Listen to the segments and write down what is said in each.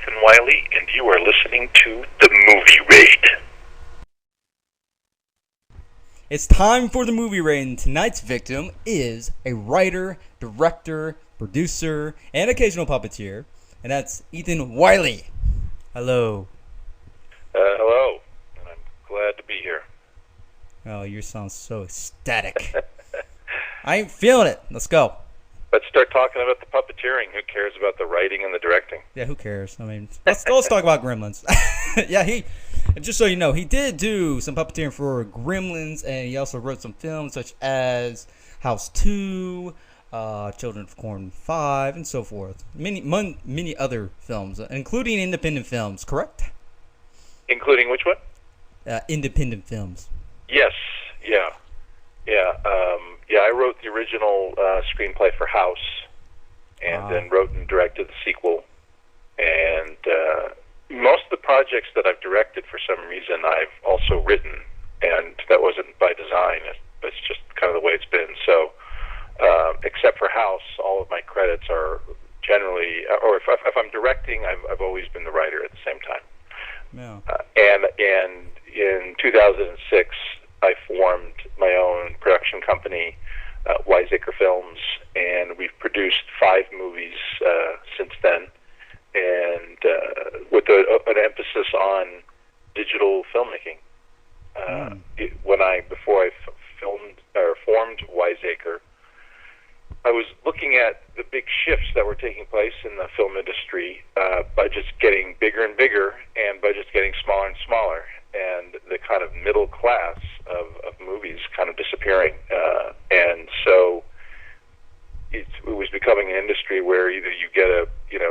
Ethan Wiley, and you are listening to The Movie Raid. It's time for the movie raid, and tonight's victim is a writer, director, producer, and occasional puppeteer, and that's Ethan Wiley. Hello. Hello, and I'm glad to be here. Oh, you sound so ecstatic. I ain't feeling it. Let's go. Let's start talking about the puppeteering. Who cares about the writing and the directing? Yeah, who cares? I mean, let's talk about Gremlins. Yeah, just so you know, he did do some puppeteering for Gremlins, and he also wrote some films such as House 2, Children of Corn 5, and so forth. Many other films, including independent films, correct? Including which one? Independent films. Yes, yeah. I wrote the original screenplay for House, and then wrote and directed the sequel. And most of the projects that I've directed, for some reason, I've also written, and that wasn't by design. It's just kind of the way it's been. So, except for House, all of my credits are generally, or if I'm directing, I've always been the writer at the same time. Yeah. And in 2006, I formed my own production company, Wiseacre Films, and we've produced 5 movies since then, and with an emphasis on digital filmmaking. Before I formed Wiseacre, I was looking at the big shifts that were taking place in the film industry, budgets getting bigger and bigger, and budgets getting smaller and smaller, and the kind of middle class of movies kind of disappearing. And so it was becoming an industry where either you get a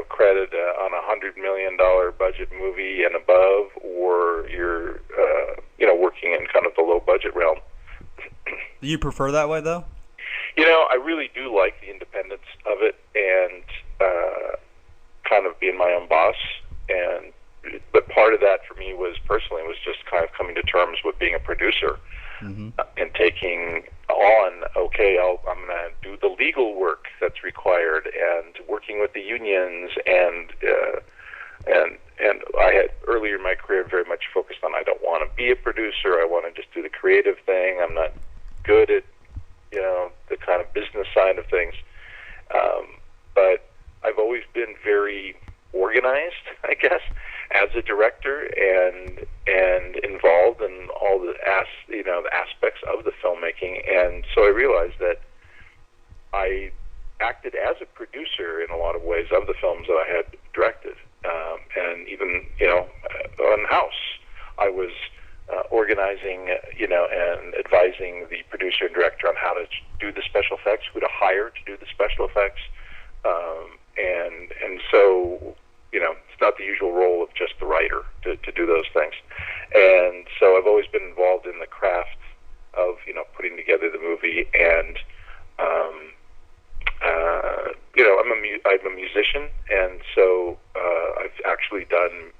credit on $100 million budget movie and above, or you're working in kind of the low budget realm. Do you prefer that way, though? I really do like the independence of it, and kind of being my own boss. But part of that for me was just kind of coming to terms with being a producer, and taking on, I'm going to do the legal work that's required, and working with the unions, and I had earlier in my career very much focused on, I don't want to be a producer, I want to just do the creative thing. I'm not good at the kind of business side of things, but I've always been very organized, I guess, as a director, and involved in all the aspects of the filmmaking. And so I realized that I acted as a producer in a lot of ways of the films that I had directed, and even on House, I was organizing, and advising the producer and director on how to do the special effects, who to hire to do the special effects, and so it's not the usual role of just the writer to do those things. And so I've always been involved in the craft of putting together the movie, and I'm a musician, and so I've actually done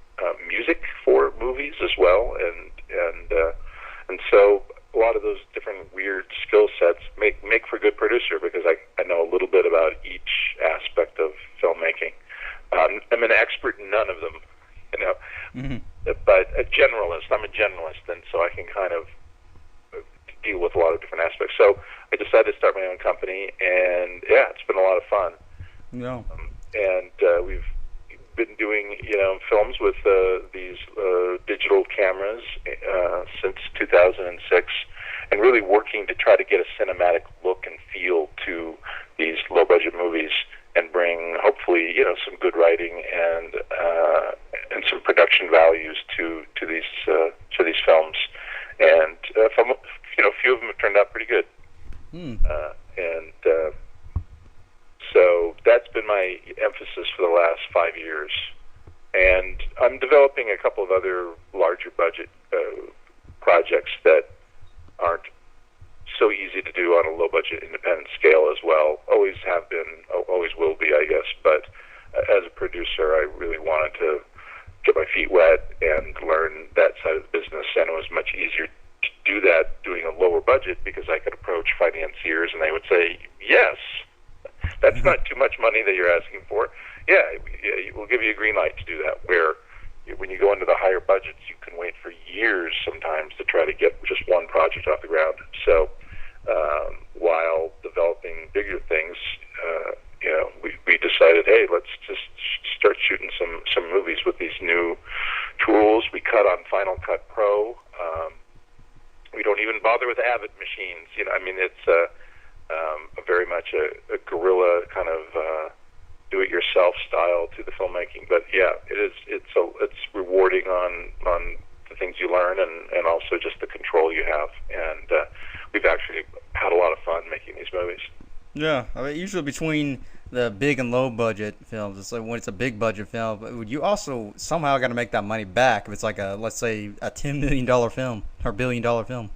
music for movies as well, and so a lot of those different weird skill sets make for a good producer, because I know a little bit about each aspect of filmmaking. I'm an expert in none of them, but a generalist. I'm a generalist, and so I can kind of deal with a lot of different aspects. So I decided to start my own company, and yeah, it's been a lot of fun. No. And we've been doing films with these digital cameras since 2006, and really working to try to get a cinematic look and feel to these low budget movies, and bring hopefully some good writing and some production values to these films. And a few of them have turned out pretty good. So that's been my emphasis for the last 5 years. And I'm developing a couple of other larger budget projects that aren't so easy to do on a low budget independent scale as well. Always have been, always will be, I guess. But as a producer, I really wanted to get my feet wet and learn that side of the business, and it was much easier to do that doing a lower budget, because I could approach financiers and they would say, yes, that's not too much money that you're asking for. Yeah, we'll give you a green light to do that. Where when you go into the higher budgets, you can wait for years sometimes to try to get just one project off the ground. So while developing bigger things, we decided, hey, let's just start shooting some movies with these new tools. We cut on Final Cut Pro. We don't even bother with Avid machines. It's very much a guerrilla kind of do-it-yourself style to the filmmaking. But yeah, it's rewarding on the things you learn and also just the control you have. And we've actually had a lot of fun making these movies. Yeah, usually between the big and low budget films, it's like when it's a big budget film, you also somehow got to make that money back if it's like let's say a $10 million film or $1 billion film.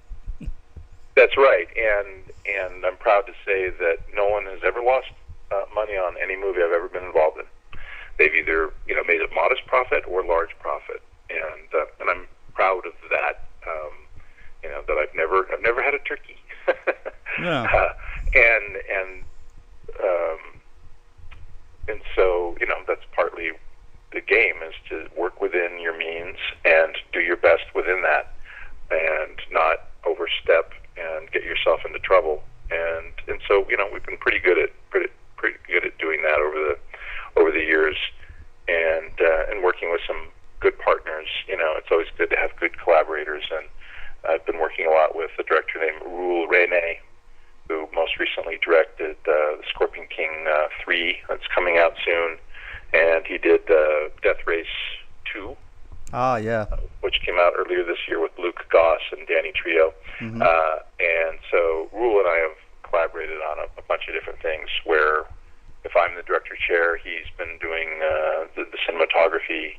That's right, and I'm proud to say that no one has ever lost money on any movie I've ever been involved in. They've either made a modest profit or large profit, and I'm proud of that. That I've never had a turkey. Yeah. And so that's partly the game, is to work within your means and do your best within that, and not overstep and get yourself into trouble. And so we've been pretty good at doing that over the years, and working with some good partners. It's always good to have good collaborators, and I've been working a lot with a director named Rene, who most recently directed the Scorpion King 3 that's coming out soon, and he did Death Race 2. Yeah. Which came out earlier this year with Luke Goss and Danny Trio. Mm-hmm. And so Rule and I have collaborated on a bunch of different things, where if I'm the director chair, he's been doing the cinematography,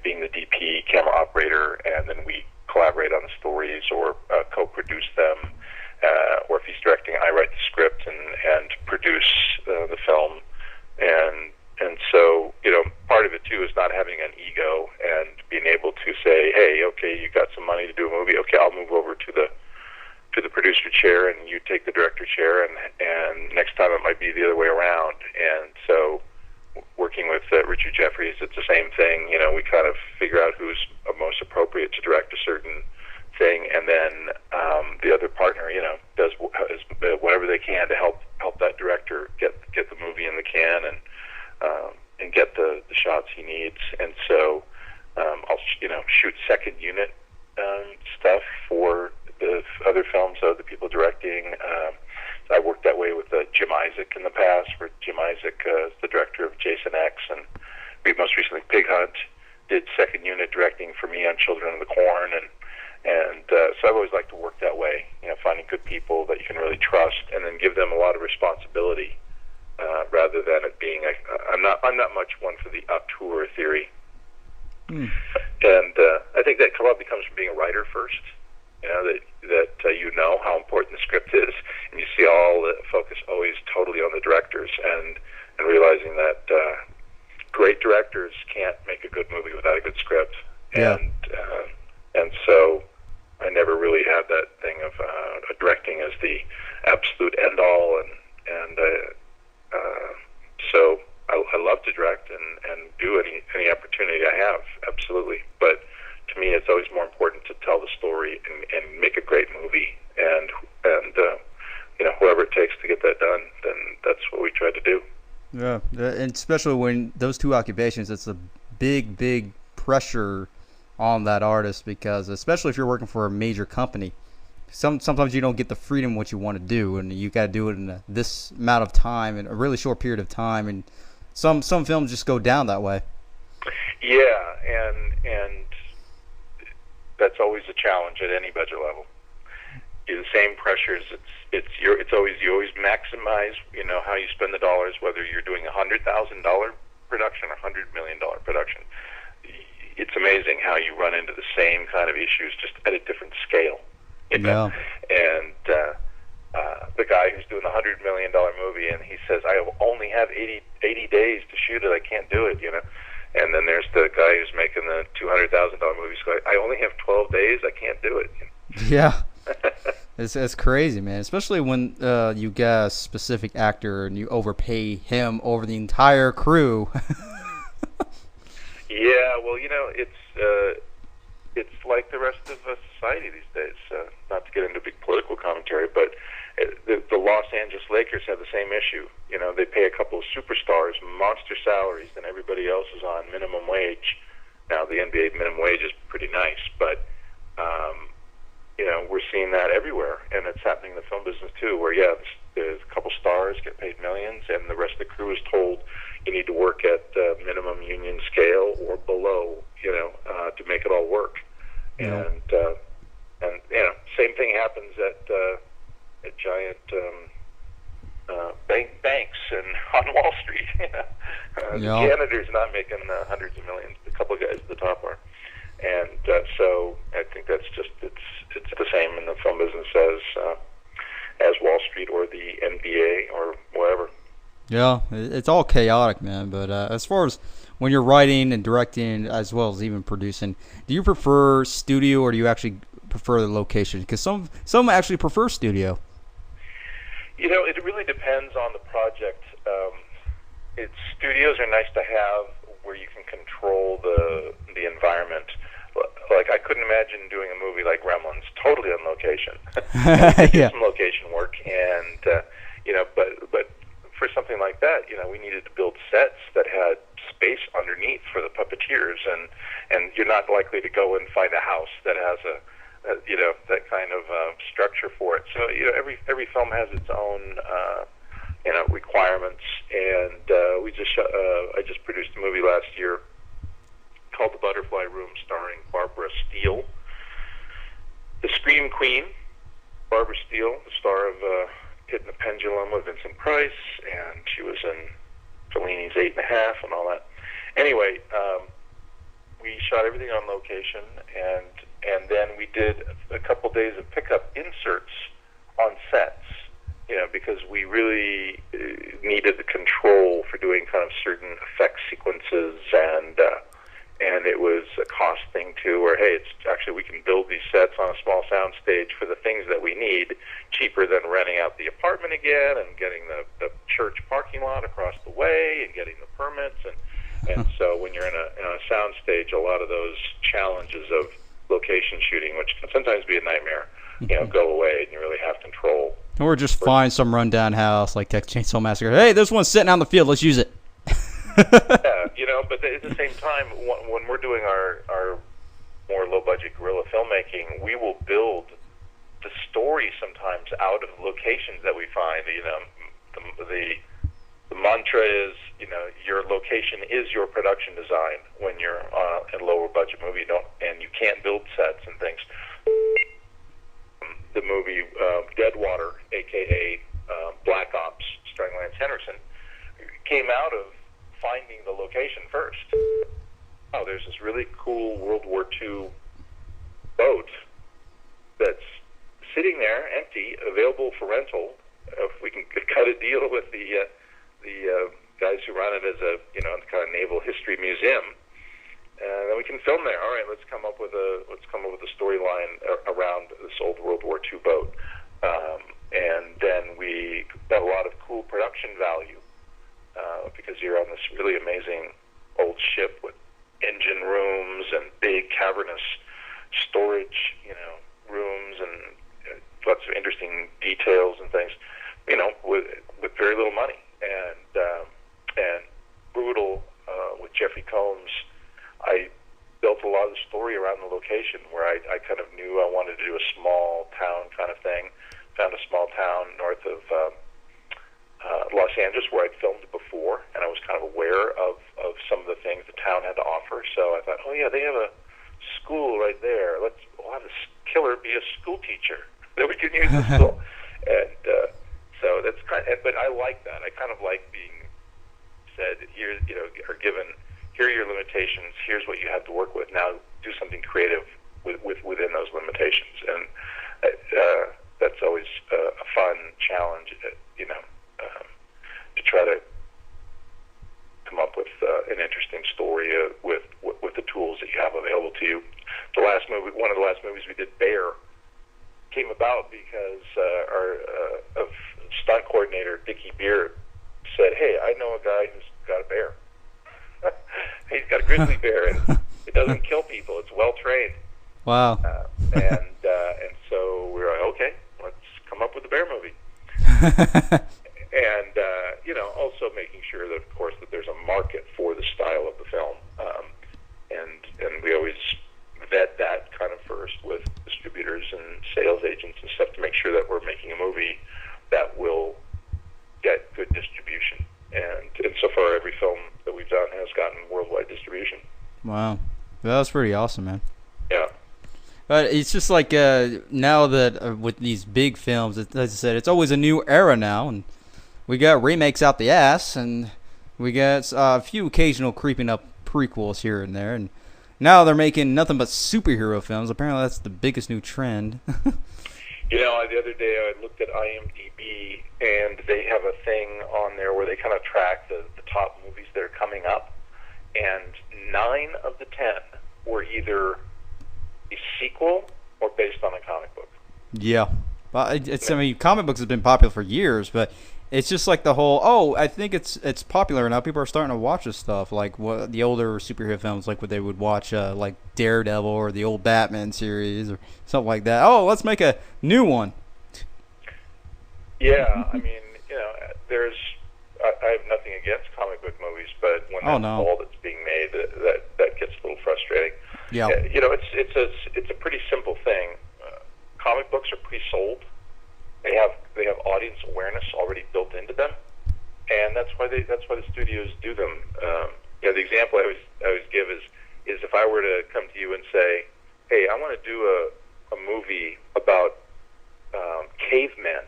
being the DP, camera operator, and then we collaborate on the stories or co-produce them. Or if he's directing, I write the script and produce the film. And so, part of it too is not having an ego and being able to say, hey, okay, you got some money to do a movie. Okay, I'll move over to the producer chair, and you take the director chair, and next time it might be the other way around. And so, working with Richard Jeffries, it's the same thing. We kind of figure out who's most appropriate to direct a certain thing, and then the other partner, does whatever they can to help that director get the movie in the can and get the shots he needs. And so I'll shoot second unit stuff for the other films of the people directing. I worked that way with Jim Isaac in the past, where Jim Isaac is the director of Jason X, and we most recently Pig Hunt did second unit directing for me on Children of the Corn, and so I've always liked to work that way, finding good people that you can really trust, and then give them a lot of responsibility, rather than it being I'm not much one for the auteur theory. And I think that probably comes from being a writer first. That how important the script is, and you see all the focus always totally on the directors, and realizing that great directors can't make a good movie without a good script. Yeah. And so I never really had that thing of directing as the absolute end all, and so I love to direct and do any opportunity I have, absolutely. But to me, it's always more important to tell the story and make a great movie, and whoever it takes to get that done, then that's what we try to do. Yeah, and especially when those two occupations, it's a big pressure on that artist, because especially if you're working for a major company, sometimes you don't get the freedom what you want to do, and you got to do it in this amount of time, in a really short period of time, and some films just go down that way. Yeah, and that's always a challenge at any budget level. The same pressures. You always maximize how you spend the dollars, whether you're doing $100,000 production or $100 million production. It's amazing how you run into the same kind of issues, just at a different scale. Yeah. And the guy who's doing the $100 million movie, and he says, I only have 80 days to shoot it, I can't do it, And then there's the guy who's making the $200,000 movie, so I only have 12 days, I can't do it. Yeah. It's crazy, man. Especially when you get a specific actor and you overpay him over the entire crew. well, it's like the rest of society these days. Not to get into big political commentary, but the Los Angeles Lakers have the same issue. They pay a couple of superstars monster salaries, and everybody else is on minimum wage. Now, the NBA minimum wage is pretty nice, but we're seeing that everywhere, and it's happening in the film business too, where there's a couple stars get paid millions, and the rest of the crew is told you need to work at minimum union scale or below, to make it all work. Yeah. And same thing happens at giant banks and on Wall Street. The janitor's not making hundreds of millions. A couple of guys at the top are, and so I think that's just it's the same in the film business as Wall Street or the NBA or whatever. Yeah, it's all chaotic, man. But as far as when you're writing and directing, as well as even producing, do you prefer studio or do you actually prefer the location? Because some actually prefer studio. It really depends on the project. Studios are nice to have where you can control the environment. Like, I couldn't imagine doing a movie like Gremlins totally on location. Yeah. Some location work, and but for something like that, we needed to build sets that had space underneath for the puppeteers, and you're not likely to go and find a house that has that kind of structure for it. So every film has its own requirements, and I just produced a movie last year called The Butterfly Room, starring Barbara Steele, the Scream Queen. Barbara Steele, the star of Hidden the Pendulum with Vincent Price, and she was in Fellini's 8.5 and all that. Anyway, we shot everything on location, and then we did a couple days of pickup inserts on sets, because we really needed the control for doing kind of certain effect sequences, and it was a cost thing too, where, hey, it's actually, we can build these sets on a small sound stage for the things that we need, cheaper than renting out the apartment again and getting the church parking lot across the way and getting the permits. And so when you're in a sound stage, a lot of those challenges of location shooting, which can sometimes be a nightmare, go away, and you really have control. Or just find some rundown house like Texas Chainsaw Massacre. Hey, this one's sitting out in the field. Let's use it. Yeah, but at the same time, when we're doing our more low-budget guerrilla filmmaking, we will build the story sometimes out of locations that we find. The mantra is, your location is your production design when you're in a lower-budget movie. And you can't build sets and things. The movie Deadwater, a.k.a. Black Ops, starring Lance Henriksen, came out of finding the location first. Oh, there's this really cool World War II boat that's sitting there, empty, available for rental. If we can cut a deal with the guys who run it as a kind of naval history museum, and then we can film there. All right, let's come up with a storyline around this old World War II boat, and then we got a lot of cool production value. Because you're on this really amazing old ship with engine rooms and big cavernous storage, rooms and lots of interesting details and things, with very little money, and brutal. With Jeffrey Combs, I built a lot of the story around the location, where I kind of knew I wanted to do a small town kind of thing. Found a small town north of Los Angeles where I'd filmed before, and I was kind of aware of some of the things the town had to offer. So I thought, oh yeah, they have a school right there. We'll have this killer be a school teacher that we can use in school. And so that's but I like that. I kind of like being said, here, or given, here are your limitations. Here's what you have to work with. Now do something creative within those limitations. And that's always a fun challenge, to try to come up with an interesting story with the tools that you have available to you. One of the last movies we did, Bear, came about because our stunt coordinator Dickie Beard said, "Hey, I know a guy who's got a bear. He's got a grizzly bear, and It doesn't kill people. It's well trained. Wow. And so we were like, okay, let's come up with a bear movie. And also making sure that, of course, that there's a market for the style of the film, and we always vet that kind of first with distributors and sales agents and stuff to make sure that we're making a movie that will get good distribution. And so far, every film that we've done has gotten worldwide distribution. Wow, that was pretty awesome, man. Yeah. But it's just like now that with these big films, as I said, it's always a new era now, and we got remakes out the ass, and we got a few occasional creeping up prequels here and there, and now they're making nothing but superhero films. Apparently, that's the biggest new trend. The other day I looked at IMDb, and they have a thing on there where they kind of track the top movies that are coming up, and 9 of the 10 were either a sequel or based on a comic book. Yeah. Well, comic books have been popular for years, but it's just like the whole, I think it's popular now. People are starting to watch this stuff, like what the older superhero films, like what they would watch, like Daredevil or the old Batman series or something like that. Oh, let's make a new one. Yeah, I have nothing against comic book movies, but when that's all that's being made, that gets a little frustrating. Yeah. It's a pretty simple thing. Comic books are pre-sold. They have audience awareness already built into them, and that's why the studios do them. The example I always give is if I were to come to you and say, hey, I want to do a movie about cavemen,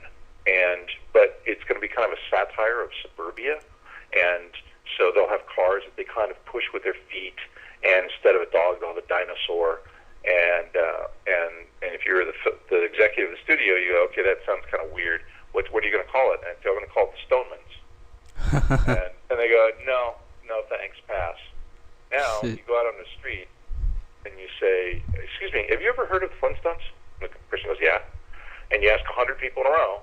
but it's going to be kind of a satire of suburbia, and so they'll have cars that they kind of push with their feet, and instead of a dog, they'll have a dinosaur. And if you're the executive of the studio, you go, okay, that sounds kind of weird. What are you going to call it? And I say, I'm going to call it the Stonemans. and they go, no, thanks, pass. Now you go out on the street and you say, excuse me, have you ever heard of the Flintstones? And the person goes, yeah. And you ask 100 people in a row,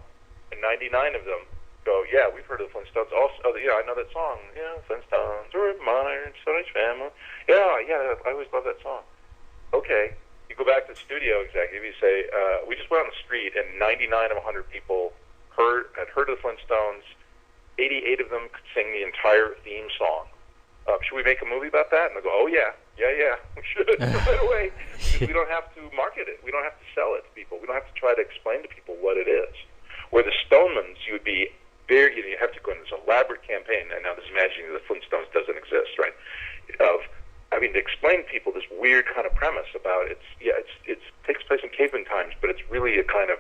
and 99 of them go, yeah, we've heard of the Flintstones. Also, I know that song. Yeah, Flintstones, or Modern, Stone Age Family. Yeah, I always love that song. Okay, you go back to the studio executive, you say, we just went on the street, and 99 of 100 people had heard of the Flintstones. 88 of them could sing the entire theme song. Should we make a movie about that? And they go, oh, yeah, we should, right away. Because we don't have to market it. We don't have to sell it to people. We don't have to try to explain to people what it is. Where the Stonemans, you would be very, you have to go on this elaborate campaign, and now this imagining that the Flintstones doesn't exist, right? Of having to explain to people this weird kind of premise about it takes place in caveman times, but it's really a kind of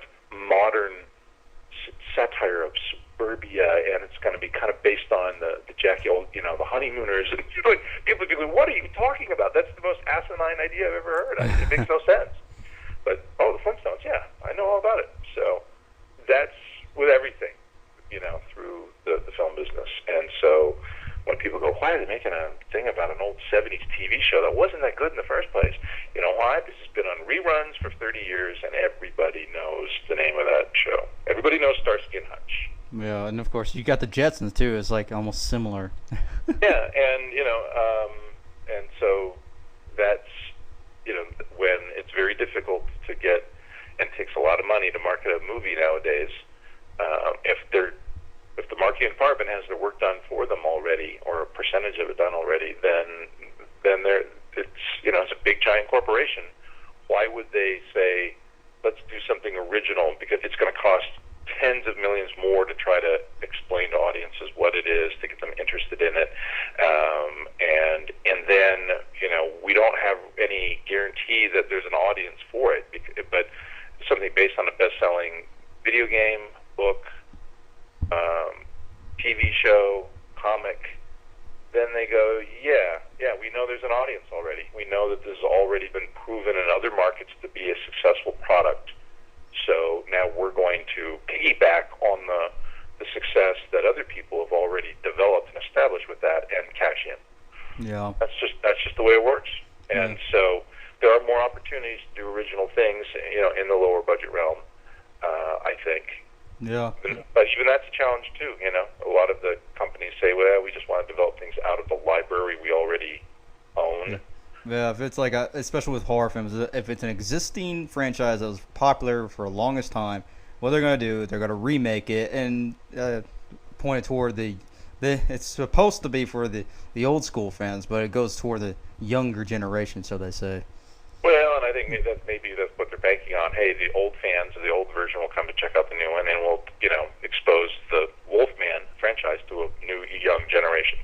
modern satire of suburbia, and it's going to be kind of based on the Jackie old, the honeymooners, and people be going, what are you talking about? That's the most asinine idea I've ever heard. It makes no sense. But the Flintstones, yeah, I know all about it. So that's with everything, through the film business. And so when people go, why are they making a thing about an old 70s TV show that wasn't that good in the first place? You know why? This has been on reruns for 30 years, and everybody knows the name of that show. Everybody knows Starsky and Hutch. Yeah, and of course, you got the Jetsons, too. It's like almost similar. Yeah, and so that's, when it's very difficult to get, and takes a lot of money to market a movie nowadays, if the marketing department has their work done for them already, or a percentage of it done already, then it's a big giant corporation. Why would they say, let's do something original? Because it's going to cost tens of millions more to try to explain to audiences what it is, to get them interested in it, and then we don't have any guarantee that there's an audience for it. But something based on a best-selling video game, book, TV show, comic, then they go, yeah, we know there's an audience already. We know that this has already been proven in other markets to be a successful product. So now we're going to piggyback on the success that other people have already developed and established with that and cash in. Yeah. That's just the way it works. And so there are more opportunities to do original things, in the lower budget realm, I think. Yeah. But even that's a challenge too, A lot of the companies say, well, we just want to develop things out of the library we already own. Yeah, if it's like especially with horror films, if it's an existing franchise that was popular for the longest time, what they're gonna do, they're gonna remake it and point it toward the. It's supposed to be for the old school fans, but it goes toward the younger generation, so they say. Well, and I think maybe that's what they're banking on. Hey, the old fans of the old version will come to check out the new one, and we'll, expose the Wolfman franchise to a new, young generation.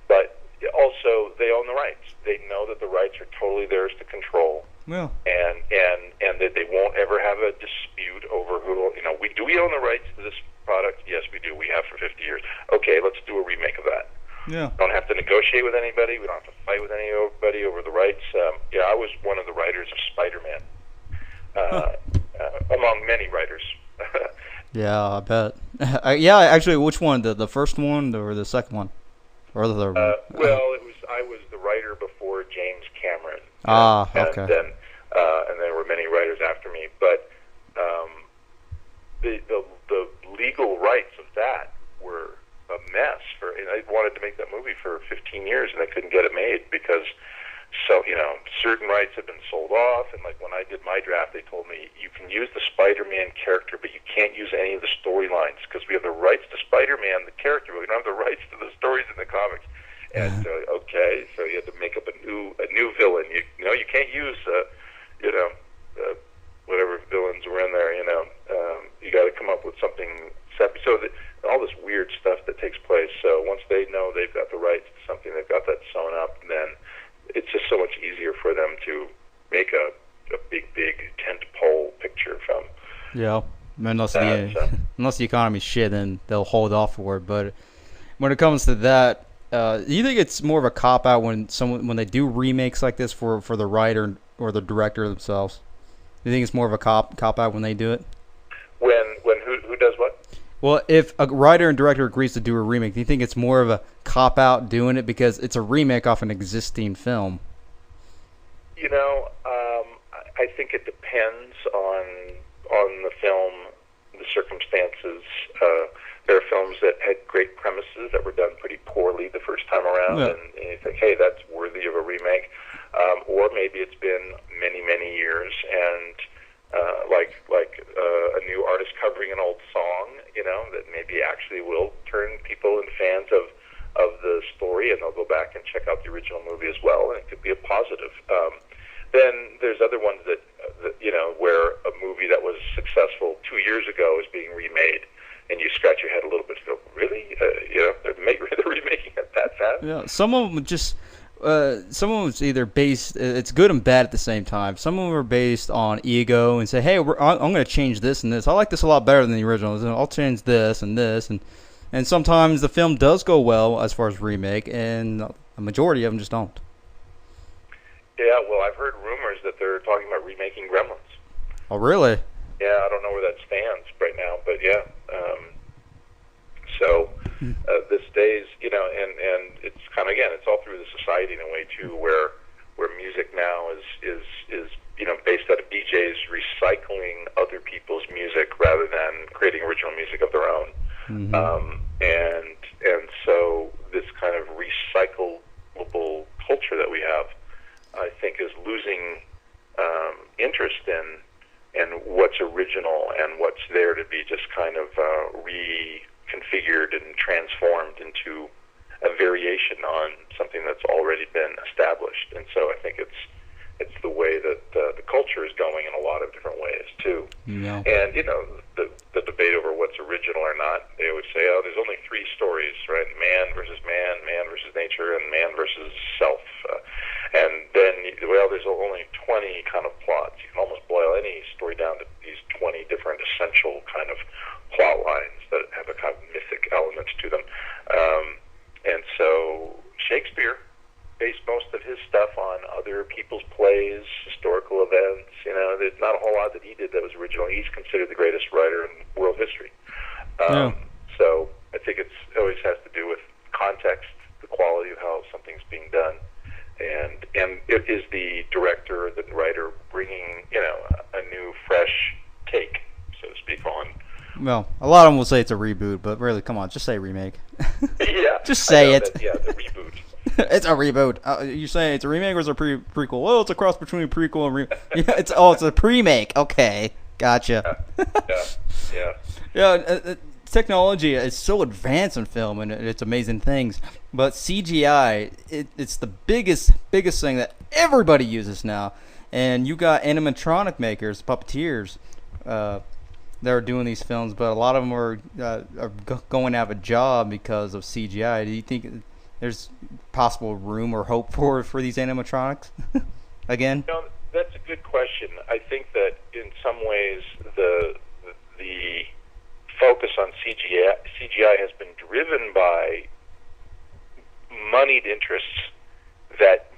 But also they own the rights. They know that the rights are totally theirs to control. Yeah. And that they won't ever have a dispute over who. We own the rights to this product. Yes, we do. We have for 50 years. Okay, let's do a remake of that. Yeah. Don't have to negotiate with anybody. We don't have to fight with anybody over the rights. I was one of the writers of Spider-Man, among many writers. Yeah, I bet. Yeah, actually, which one? The first one or the second one, or the third one? I was the writer before James Cameron. Okay. And there were many writers after me, but the legal rights of that were a mess. And I wanted to make that movie for 15 years, and I couldn't get it made because certain rights had been sold off. And like when I did my draft, they told me you can use the Spider-Man character, but you can't use any of the storylines because we have the rights to Spider-Man, the character, but we don't have the rights to the stories in the comics. And okay, so you had to make up a new villain. You can't use whatever villains were in there. You got to come up with something separate. So all this weird stuff that takes place. So once they know they've got the rights to something, they've got that sewn up, then it's just so much easier for them to make a big tent pole picture from. Yeah, unless the economy's shit, then they'll hold off for it. But when it comes to that, do you think it's more of a cop out when they do remakes like this for the writer or the director themselves? Do you think it's more of a cop out when they do it? When who does what? Well, if a writer and director agrees to do a remake, do you think it's more of a cop out doing it because it's a remake off an existing film? I think it depends on the film, the circumstances. There are films that had great premises that were done pretty poorly the first time around, and you think, hey, that's worthy of a remake. Or maybe it's been many years, and like a new artist covering an old song, that maybe actually will turn people into fans of the story, and they'll go back and check out the original movie as well, and it could be a positive. Then there's other ones that where a movie that was successful 2 years ago is being remade, and you scratch your head a little bit and go, really? They're remaking it that fast? Yeah, some of them just... some of them is either based... It's good and bad at the same time. Some of them are based on ego and say, hey, I'm going to change this and this. I like this a lot better than the original. I'll change this and this. And sometimes the film does go well as far as remake, and a majority of them just don't. Yeah, well, I've heard rumors that they're talking about remaking Gremlins. Oh, really? Yeah, I don't know where that stands right now, but yeah. This days, and it's kind of, again, it's all through the society in a way too, where music now is based out of DJs recycling other people's music rather than creating original music of their own. Mm-hmm. And so this kind of recyclable culture that we have, I think, is losing interest in what's original and what's there to be just kind of reconfigured and transformed into a variation on something that's already been established. And so I think it's the way that the culture is going in a lot of different ways too. Yeah. And the debate over what's original or not, they always say, oh, there's only three stories, right? Man versus man, man versus nature, and man versus self. And then, there's only 20 kind of plots. You can almost boil any story down to these 20 different essential kind of plot lines that have a kind of mythic element to them. And so Shakespeare based most of his stuff on other people's plays, historical events. There's not a whole lot that he did that was original. He's considered the greatest writer in world history. So I think it always has to do with context, the quality of how something's being done, and it is the director or the writer bringing a new, fresh take, so to speak, on. Well, a lot of them will say it's a reboot, but really, come on, just say remake. Yeah, just say it. The reboot. It's a reboot. You're saying it's a remake or it's a prequel? Well, it's a cross between prequel and yeah. It's a pre-make. Okay, gotcha. Yeah. Yeah. Technology is so advanced in film, and it's amazing things. But CGI, it's the biggest thing that everybody uses now. And you got animatronic makers, puppeteers, that are doing these films, but a lot of them are going out of a job because of CGI. Do you think there's possible room or hope for these animatronics again? That's a good question. I think that in some ways the focus on CGI has been driven by moneyed interests that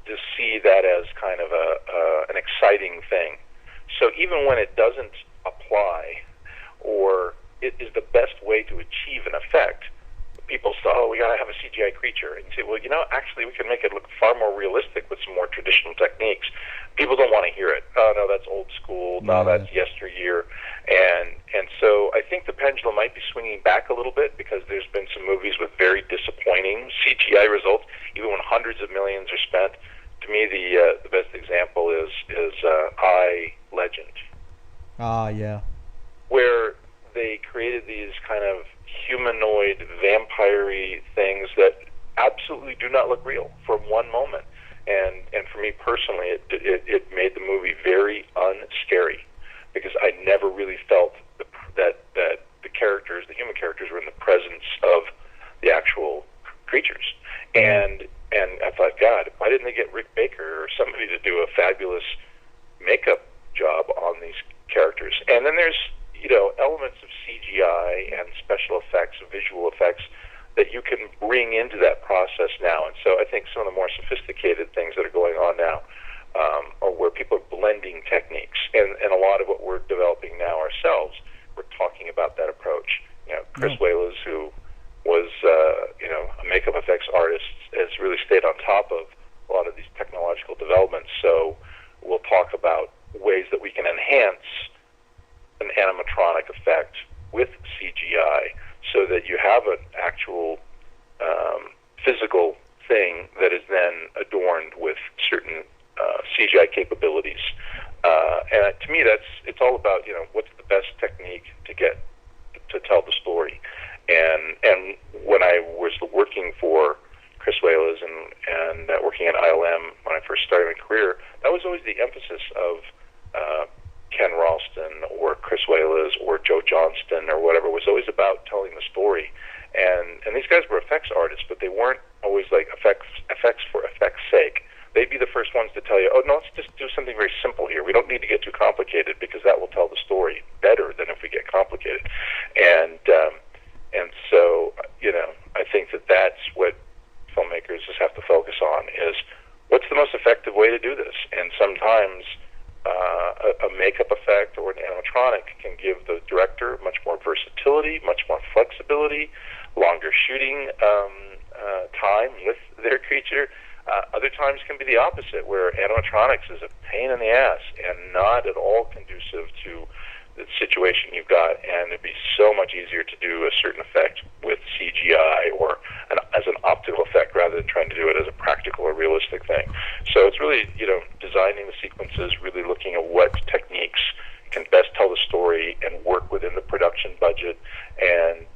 just see that as kind of an exciting thing. So even when it doesn't apply, or it is the best way to achieve an effect, people say, "Oh, we got to have a CGI creature." And you say, "Well, actually, we can make it look far more realistic with some more traditional techniques." People don't want to hear it. "Oh, no, that's old school. No, that's yesteryear." And so I think the pendulum might be swinging back a little bit, because there's been some movies with very disappointing CGI results, even when hundreds of millions are spent. To me, the best example is I, Legend. Yeah. Where they created these kind of humanoid, vampire-y things that absolutely do not look real for one moment. And for me personally, it made the movie very unscary, because I never really felt that the characters, the human characters, were in the presence of the actual creatures. And I thought, God, why didn't they get Rick Baker or somebody to do a fabulous makeup job on these characters? And then there's elements of CGI and special effects, visual effects, that you can bring into that process now. And so I think some of the more sophisticated things that are going on now are where people are blending techniques. And a lot of what we're developing now ourselves, we're talking about that approach. Chris Wiley, who was a makeup effects artist, has really stayed on top of a lot of these technological developments. So we'll talk about ways that we can enhance an animatronic effect with CGI, so that you have an actual physical thing that is then adorned with certain CGI capabilities. And to me, it's all about what's the best technique to tell the story. And when I was working for Chris Wiley and working at ILM when I first started my career, that was always the emphasis of Ken Ralston or Chris Wiley or Joe Johnston or whatever, was always about telling the story. And these guys were effects artists, but they weren't always like effects for effects' sake. They'd be the first ones to tell you, "Oh, no, let's just do something very simple here. We don't need to get too complicated, because that will tell the story better than if we get complicated." And so I think that's what filmmakers just have to focus on, is what's the most effective way to do this. And sometimes a makeup effect or an animatronic can give the director much more versatility, much more flexibility, longer shooting time with their creature. Other times can be the opposite, where animatronics is a pain in the ass and not at all conducive to the situation you've got, and it'd be so much easier to do a certain effect with CGI or as an optical effect, rather than trying to do it as a practical or realistic thing. So it's really, designing the sequences, really looking at what techniques can best tell the story and work within the production budget. And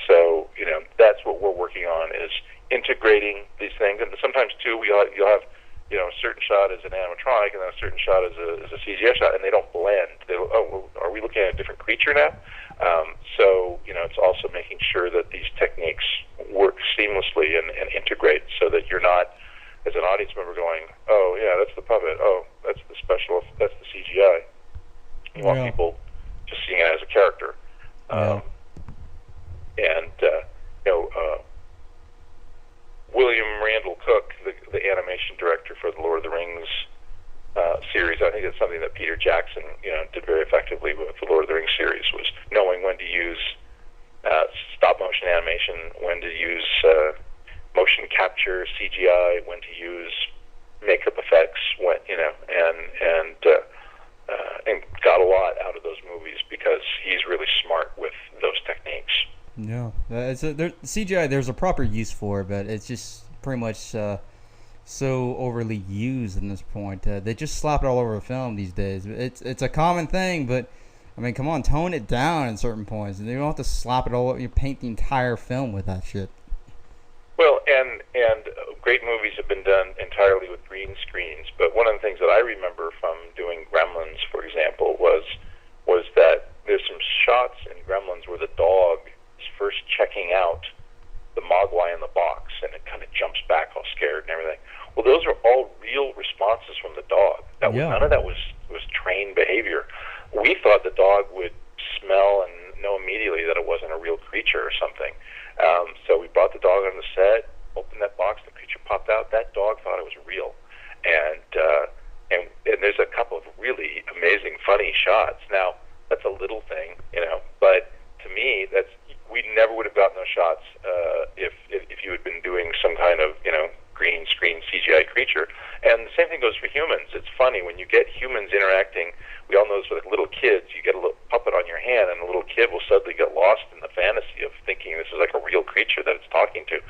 so, that's what we're working on, is integrating these things. And sometimes too, you'll have a certain shot as an animatronic and then a certain shot as a CGI shot, and they don't blend. Are we looking at a different creature now? So it's also making sure that these techniques work seamlessly and integrate, so that you're not, as an audience member, going, "Oh yeah, that's the puppet. Oh, that's the that's the CGI." You want people just seeing it as a character. William Randall Cook, the animation director for the Lord of the Rings series, I think it's something that Peter Jackson, did very effectively with the Lord of the Rings series, was knowing when to use stop motion animation, when to use motion capture, CGI, when to use makeup effects, when and got a lot out of those movies, because he's really smart with those techniques. No, CGI. There's a proper use for it, but it's just pretty much so overly used in this point. They just slap it all over a film these days. It's a common thing, but I mean, come on, tone it down in certain points. And you don't have to slap it all over. You paint the entire film with that shit. Well, and great movies have been done entirely with green screens. But one of the things that I remember from doing Gremlins, for example, was that there's some shots in Gremlins where the dog is first checking out the mogwai in the box, and it kind of jumps back all scared and everything. Well, those are all real responses from the dog. None of that was trained behavior. We thought the dog would smell and know immediately that it wasn't a real creature or something. So we brought the dog on the set, opened that box, the creature popped out. That dog thought it was real, and there's a couple of really amazing, funny shots. Now that's a little thing, but to me, we never would have gotten those shots if you had been doing some kind of green screen CGI creature. And the same thing goes for humans. It's funny when you get humans interacting. We all know this with little kids. You get a little puppet on your hand, and the little kid will suddenly get lost in the fantasy of thinking this is like a real creature that it's talking to.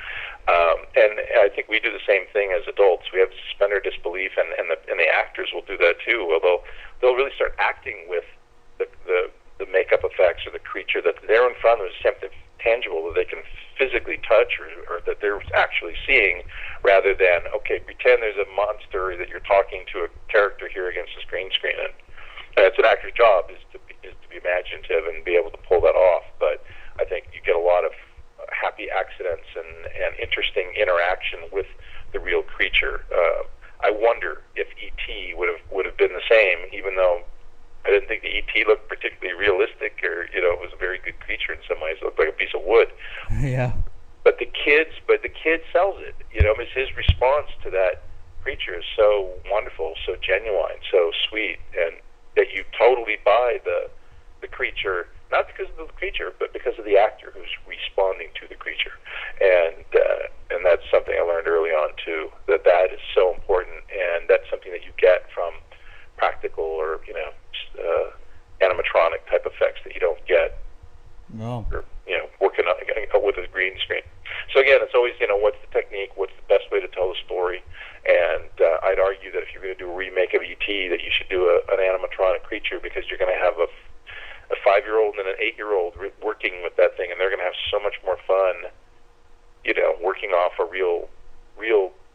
And I think we do the same thing as adults. We have to suspend our disbelief, and the actors will do that too. Although they'll really start acting with the makeup effects or the creature that they're in front of, is something tangible that they can physically touch or that they're actually seeing, rather than, okay, pretend there's a monster that you're talking to a character here against a green screen. And it's an actor's job is to be imaginative and be able to pull that off. But I think you get a lot of happy accidents and interesting interaction with the real creature. I wonder if E.T. would have been the same, even though I didn't think the E.T. looked particularly realistic, or it was a very good creature in some ways. It looked like a piece of wood. Yeah. But the kid sells it. His response to that creature is so wonderful, so genuine, so sweet, and that you totally buy the creature, not because of the creature, but because of the actor who's responding to the creature. And that's something I learned early on too. That is so important, and that's something that you get from practical or animatronic type effects that you don't get. No. Or, working with a green screen. So again, it's always what's the technique, what's the best way to tell the story, and I'd argue that if you're going to do a remake of E.T., that you should do an animatronic creature, because you're going to have a 5-year-old and an 8-year-old working with that thing, and they're going to have so much more fun, working off a real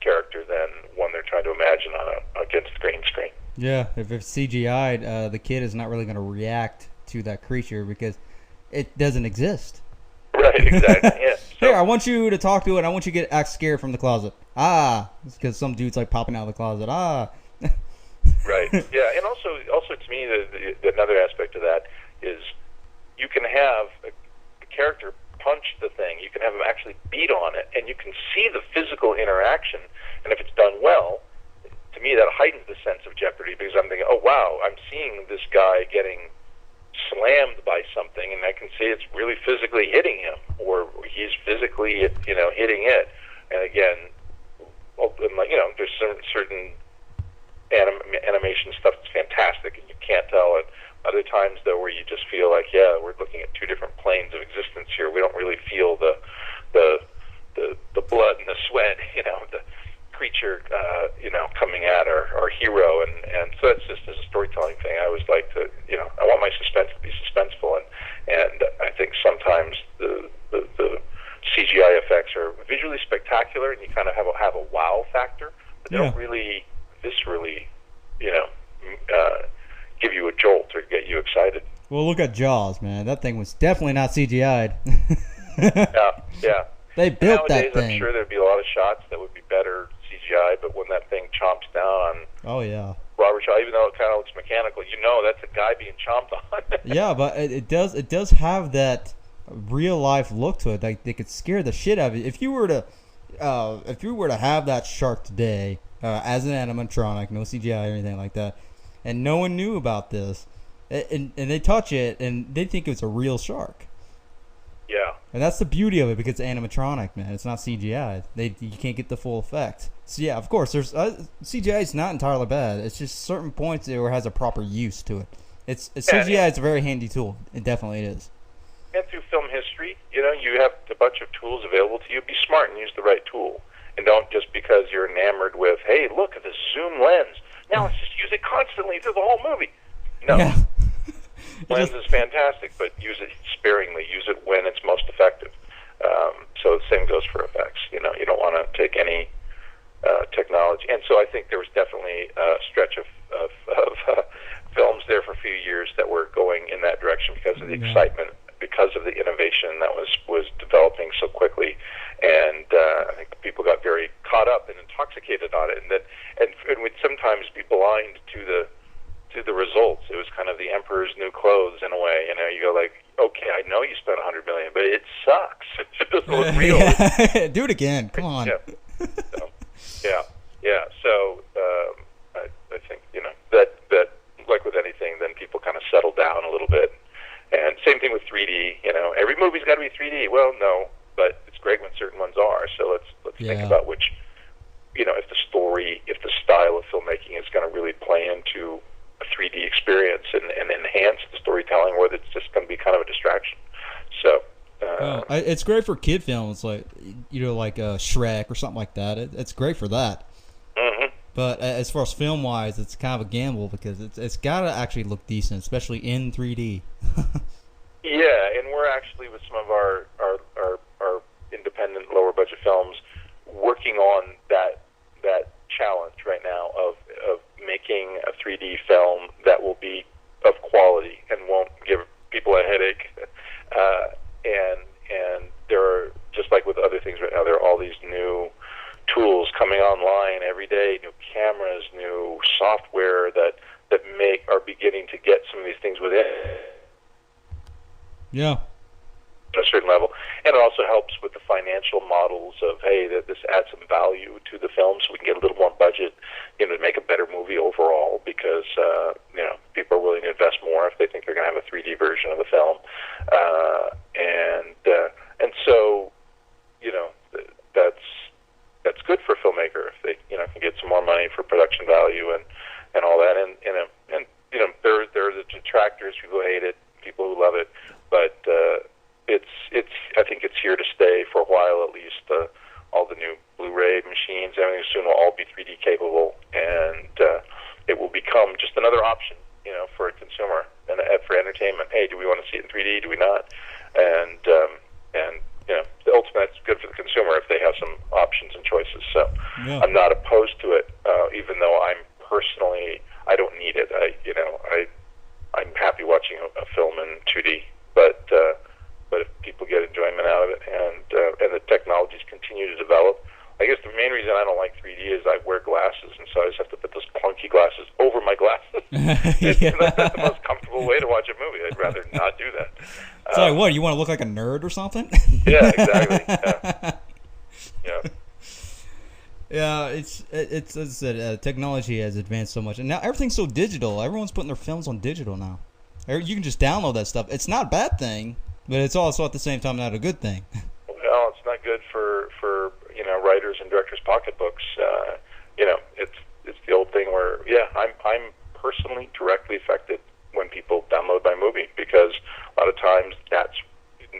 character than one they're trying to imagine against the green screen. Yeah, if it's CGI'd, the kid is not really going to react to that creature because it doesn't exist. Right, exactly, yeah. So, here, I want you to talk to it. I want you to act scared from the closet. It's because some dude's like popping out of the closet. Right, yeah, and also to me, another aspect of that is you can have a character punch the thing. You can have him actually beat on it, and you can see the physical interaction. And if it's done well, to me, that heightens the sense of jeopardy, because I'm thinking, oh, wow, I'm seeing this guy getting slammed by something, and I can see it's really physically hitting him, or he's physically, hitting it. And again, there's certain animation stuff that's fantastic, and you can't tell it. Other times, though, where you just feel like, yeah, we're looking at two different planes of existence here. We don't really feel the blood and the sweat, the creature, coming at our hero, and so that's just as a storytelling thing. I always like to, I want my suspense to be suspenseful, and I think sometimes the CGI effects are visually spectacular, and you kind of have a wow factor, but they don't really viscerally, give you a jolt or get you excited. Well, look at Jaws, man. That thing was definitely not CGI'd. Yeah. They built nowadays, that thing. I'm sure there'd be a lot of shots that would be better CGI, but when that thing chomps down on Robert Shaw, even though it kind of looks mechanical, that's a guy being chomped on. Yeah, but it does have that real life look to it. Like, they could scare the shit out of you. If you were to have that shark today as an animatronic, no CGI or anything like that, and no one knew about this, and they touch it and they think it's a real shark. Yeah. And that's the beauty of it, because it's animatronic, man. It's not CGI. You can't get the full effect. So yeah, of course, there's CGI is not entirely bad. It's just certain points where it has a proper use to it. CGI is a very handy tool. It definitely is. And through film history, you have a bunch of tools available to you. Be smart and use the right tool. And don't just because you're enamored with, hey, look at the zoom lens. Now let's just use it constantly through the whole movie. No. Yeah. Lens is fantastic, but use it sparingly. Use it when it's most effective. So the same goes for effects. You don't want to take any technology. And so I think there was definitely a stretch of films there for a few years that were going in that direction because of the excitement, because of the innovation that was developing so quickly. And I think people got very caught up and intoxicated on it, and would sometimes be blind to the results. It was kind of the emperor's new clothes in a way. You go like, okay, I know you spent $100 million, but it sucks. It doesn't look real. Yeah. Do it again. Come on. Yeah. So I think that like with anything, then people kind of settle down a little bit. And same thing with 3D. Every movie's got to be 3D. Well, no, but it's great when certain ones are. So let's think about which. If the story, if the style of filmmaking is going to really play into a 3D experience and enhance the storytelling, or it's just going to be kind of a distraction. So it's great for kid films, like like Shrek or something like that. It's great for that. Mm-hmm. But as far as film wise, it's kind of a gamble because it's got to actually look decent, especially in 3D. Yeah, and we're actually with some of our independent lower budget films working on that challenge right now of making a 3D film that will be of quality and won't give people a headache. And there are, just like with other things right now, there are all these new tools coming online every day, new cameras, new software that are beginning to get some of these things within. Yeah. At a certain level. And it also helps with the financial models of, hey, that this adds some value to the film so we can get a little more budget, to make a better movie overall because, people are willing to invest more if they think they're going to have a 3D version of the film. And so, that's good for a filmmaker if they, can get some more money for production value and all that. And there are the detractors, people who hate it, people who love it, but I think it's here to stay for a while at least. All the new Blu-ray machines, everything soon will all be 3D capable, and it will become just another option, for a consumer and for entertainment. Hey, do we want to see it in 3D? Do we not? And ultimately, it's good for the consumer if they have some options and choices. So I'm not opposed to it, even though I don't need it. I'm happy watching a film in 2D, but if people get enjoyment out of it and the technologies continue to develop, I guess the main reason I don't like 3D is I wear glasses, and so I just have to put those clunky glasses over my glasses. That's the most comfortable way to watch a movie. I'd rather not do that. So what, you want to look like a nerd or something? Yeah, exactly. Yeah. Yeah, it's as I said, technology has advanced so much, and now everything's so digital. Everyone's putting their films on digital now. You can just download that stuff. It's not a bad thing, but it's also at the same time not a good thing. Well, it's not good for writers and directors' pocketbooks. It's the old thing where I'm personally directly affected when people download my movie because a lot of times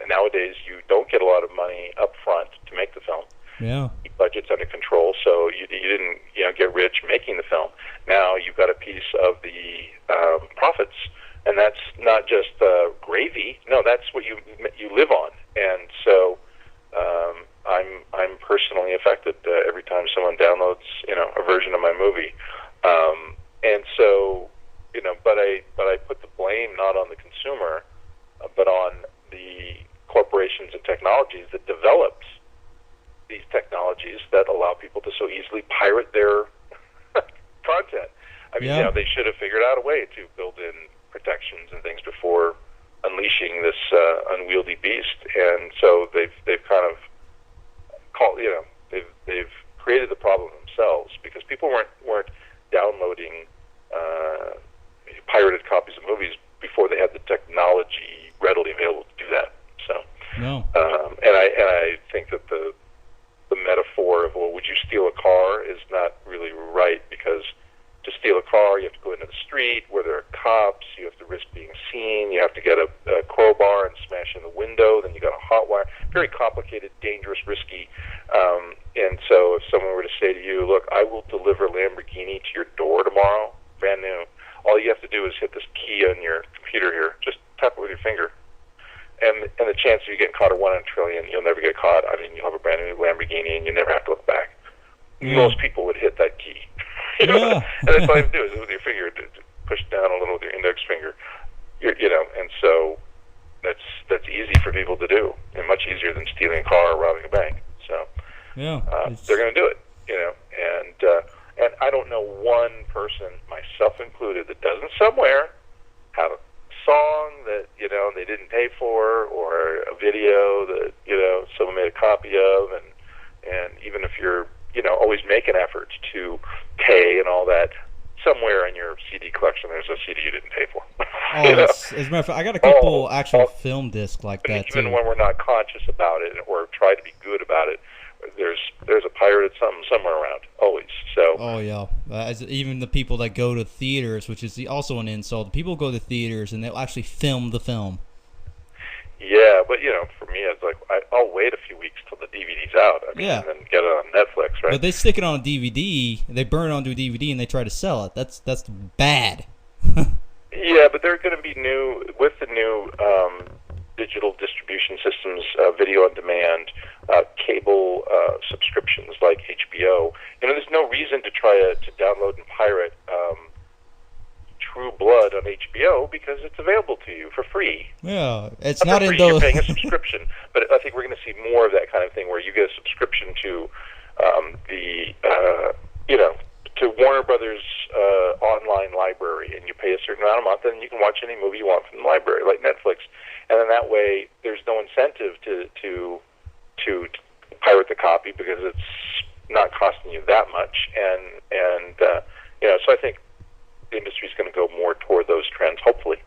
nowadays you don't get a lot of money up front to make the film. Yeah. Budget's under control, so you didn't get rich making the film. Now you've got a piece of the profits, and that's not just gravy. No, that's what you live on. And so I'm personally affected every time someone downloads a version of my movie. And so but I put the blame not on the consumer, but on the corporations and technologies that developed these technologies that allow people to so easily pirate their content. I mean, they should have figured out a way to build in protections and things before unleashing this unwieldy beast. And so they've kind of they've created the problem themselves because people weren't downloading pirated copies of movies before they had the technology readily available to do that. So, no. And I think that the metaphor of, well, would you steal a car is not really right, because to steal a car, you have to go into the street where there are cops, you have to risk being seen, you have to get a crowbar and smash in the window, then you got a hot wire. Very complicated, dangerous, risky. And so if you have to do is hit this key on your computer here. Just tap it with your finger. And the chance of you getting caught at 1 in a trillion, you'll never get caught. I mean, you'll have a brand new Lamborghini and you never have to look back. Most people would hit that key. And that's all you have to do is with your finger, push down a little with your index finger. And so that's easy for people to do, and much easier than stealing a car or robbing a bank. So they're going to do it, and I don't know one person, myself included, that doesn't somewhere have a song that they didn't pay for, or a video that someone made a copy of, and even if you're always making efforts to pay and all that, somewhere in your CD collection there's a CD you didn't pay for. As a matter of fact, I got a couple actual film discs like that even too. When we're not conscious about it or try to be good about it, there's a pirated something somewhere around, always. So even the people that go to theaters, which is also an insult. The people go to theaters and they'll actually film the film. Yeah, but for me, it's like I'll wait a few weeks till the DVD's out. And then get it on Netflix, right? But they stick it on a DVD, they burn it onto a DVD, and they try to sell it. That's bad. Yeah, but they're going to be with the new digital distribution systems, video on demand, cable subscriptions like HBO. There's no reason to try to download and pirate True Blood on HBO because it's available to you for free. Yeah, it's not in You're paying a subscription, but I think we're going to see more of that kind of thing where you get a subscription to to Warner Brothers online library, and you pay a certain amount a month, and you can watch any movie you want from the library, like Netflix. And then that way, there's no incentive to pirate the copy because it's not costing you that much. And so I think the industry is going to go more toward those trends, hopefully,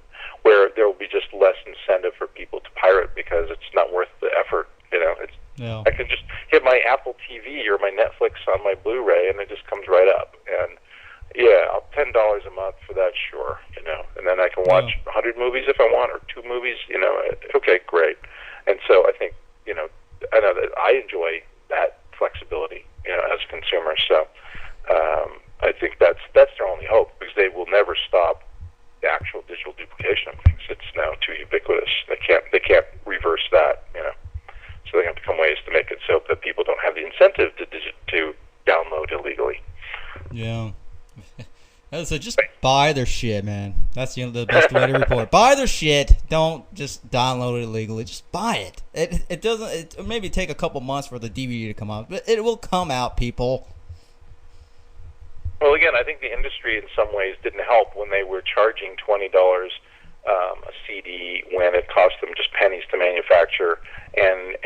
where there will be just less incentive for people to pirate because it's not worth the effort. I can just hit my Apple TV or my Netflix on my Blu-ray, and it just comes right up. And I'll $10 a month for that, sure. And then I can watch 100 movies if I want, or 2 movies. Okay, great. And so I think I know that I enjoy that flexibility, as a consumer. So I think that's their only hope, because they will never stop the actual digital duplication of things. It's now too ubiquitous. They can't reverse that. So they have to come ways to make it so that people don't have the incentive to download illegally. Yeah. So just buy their shit, man. That's the best way to report. Buy their shit. Don't just download it illegally. Just buy it. It doesn't. It maybe take a couple months for the DVD to come out, but it will come out, people. Well, again, I think the industry in some ways didn't help when they were charging $20 a CD when it cost them just pennies to manufacture, and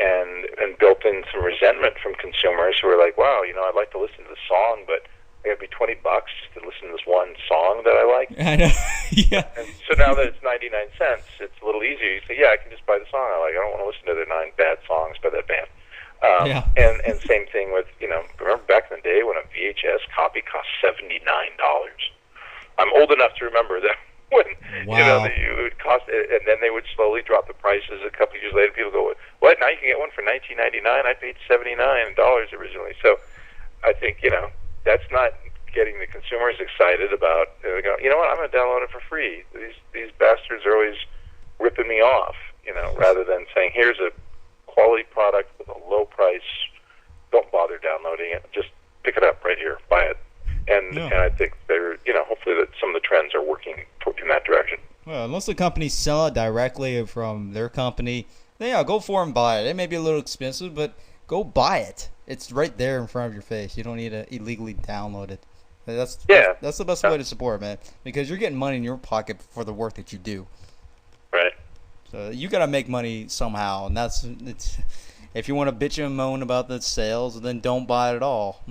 built in some resentment from consumers who were like, wow, I'd like to listen to the song, but it would be $20 to listen to this one song that I like. I know. Yeah. And so now that it's 99 cents, it's a little easier. You say, I can just buy the song I like. I don't want to listen to the 9 bad songs by that band. And same thing with, remember back in the day when a VHS copy cost $79? I'm old enough to remember that when, it would cost, and then they would slowly drop the prices. A couple of years later, people go, what? Now you can get one for $19.99? I paid $79 originally. So I think, that's not getting the consumers excited about, they go, what, I'm going to download it for free. These bastards are always ripping me off, rather than saying, here's a quality product with a low price, don't bother downloading it, just pick it up right here, buy it. And I think they're, hopefully that some of the trends are working in that direction. Well, unless the companies sell it directly from their company, go for it and buy it. It may be a little expensive, but go buy it. It's right there in front of your face. You don't need to illegally download it. That's the best way to support, man, because you're getting money in your pocket for the work that you do. Right. So you got to make money somehow, and it's. If you want to bitch and moan about the sales, then don't buy it at all.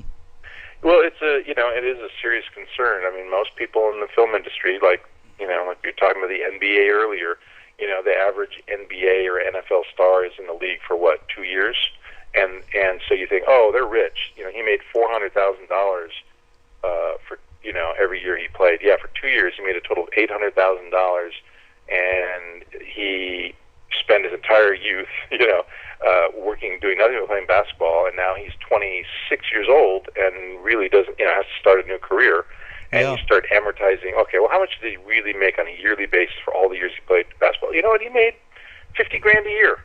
Well, it is a serious concern. I mean, most people in the film industry, like you were talking about the NBA earlier, the average NBA or NFL star is in the league for 2 years, and so you think, oh, they're rich. He made $400,000 for every year he played. Yeah, for 2 years he made a total of $800,000, and he spent his entire youth, working, doing nothing but playing basketball, and now he's 26 years old and really doesn't, has to start a new career. and Yeah. you start amortizing. Okay, well, how much did he really make on a yearly basis for all the years he played basketball? You know what? He made $50,000 a year.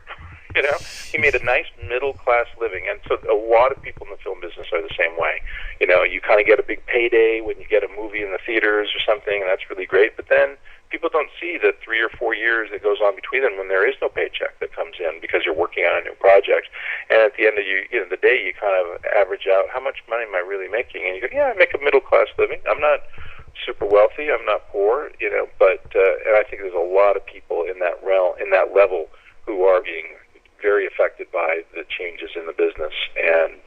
You know, he made a nice middle-class living, and so a lot of people in the film business are the same way. You know, you kind of get a big payday when you get a movie in the theaters or something, and that's really great, but then people don't see the 3 or 4 years that goes on between them when there is no paycheck that comes in because you're working on a new project. And at the end of the day, you kind of average out, how much money am I really making? And you go, yeah, I make a middle-class living. I'm not super wealthy. I'm not poor, you know, but and I think there's a lot of people in that realm, in that level, who are being very affected by the changes in the business, and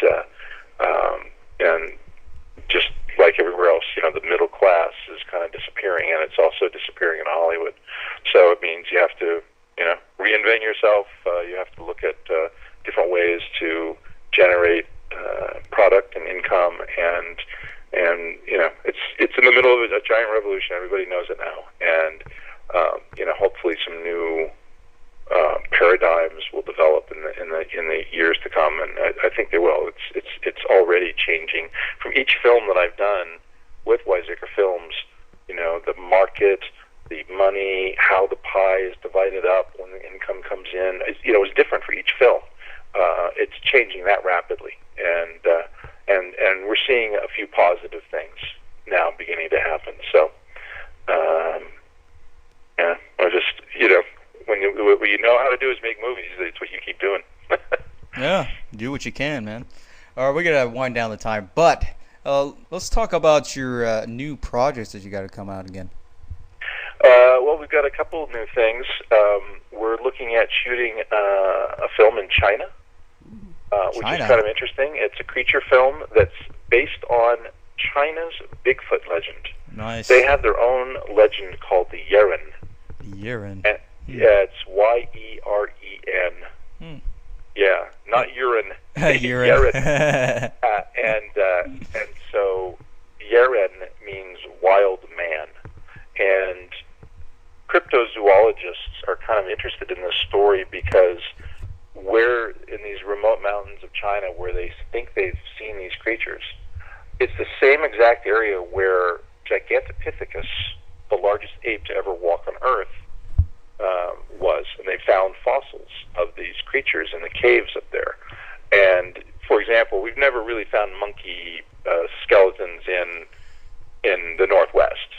just like everywhere else, you know, the middle class is kind of disappearing, and it's also disappearing in Hollywood. So it means you have to, you know, reinvent yourself. You have to look at different ways to generate product and income, and you know, it's in the middle of a giant revolution. Everybody knows it now, and you know, hopefully some new paradigms will develop in the years to come, and I think they will. It's already changing. From each film that I've done with Wiseacre Films, you know, the market, the money, how the pie is divided up when the income comes in, you know, is different for each film. It's changing that rapidly, and we're seeing a few positive things now beginning to happen. So, yeah, I just, you know, what you know how to do is make movies. It's what you keep doing. Yeah, do what you can, man. All right, we're going to wind down the time, but let's talk about your new projects that you got to come out again. Well, we've got a couple of new things. We're looking at shooting a film in China, which is kind of interesting. It's a creature film that's based on China's Bigfoot legend. Nice. They have their own legend called the Yeren. Yeren. Yeah, it's Y-E-R-E-N. Yeah, not urine. Yeren. And so Yeren means wild man. And cryptozoologists are kind of interested in this story because where in these remote mountains of China where they think they've seen these creatures, it's the same exact area where Gigantopithecus, the largest ape to ever walk on Earth, was, and they found fossils of these creatures in the caves up there. And for example, we've never really found monkey skeletons in the Northwest,